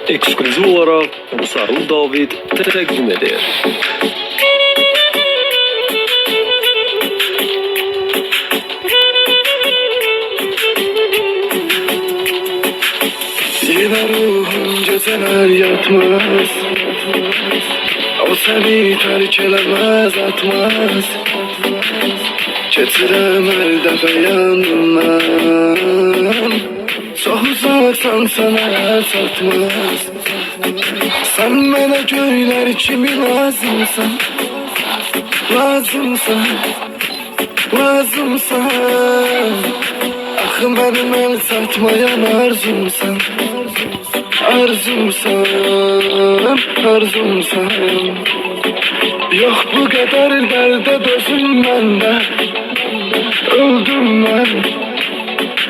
Ekskluziv olarak Musarlı David təqdim edir. Yine ruhum geceler yatmaz, o seni terk elemez atmaz. Getirem her defa yanımdan, çok uzaksan sana satmaz. Sen bana göyler kimi lazımsan, lazımsan, lazımsan. Axı benim el satmayan arzumsan, arzumsan, arzumsan. Yok bu kadar derde dözüm bende, öldüm ben,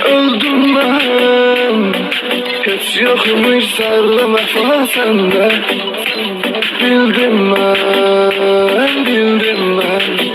öldüm ben. Hiç yokmuş sarlı vefa sende, bildim ben, bildim ben.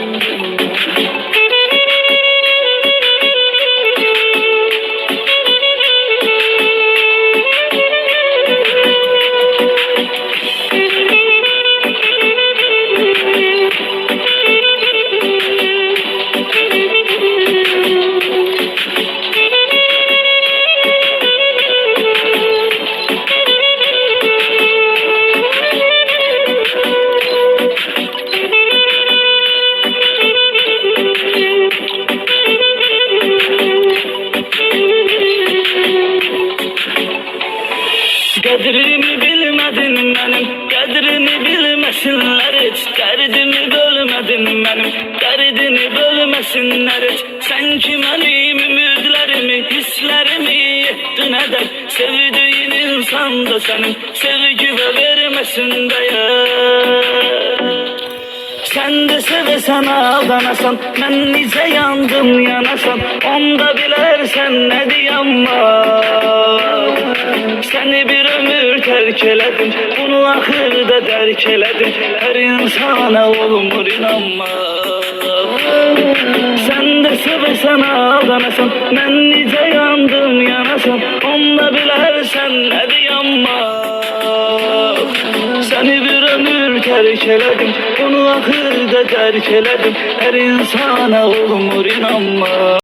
Qədrini bilmədin mənim, qədrini bilməsinlər heç. Dərdimi bölmədin mənim, dərdini bölməsinlər heç. Sən ki mənim ümidlərimi, hisslərimi etdin ədəb. Sevdiyin insan da sənin sevgi və verməsin dəyər. Sen de sevesen aldanasan, ben nice yandım yanasan. Onda bilersen ne diyem var. Seni bir ömür terk eledim, bunu ahırda derk eledim. Her insana olmur inanma. Sen de sevesen aldanasan, ben nice yandım yanasan. Onda bilersen ne diyem var. Seni bir ömür terk eledim, bunu ahırda terk eledim. Her insana olmur inanma.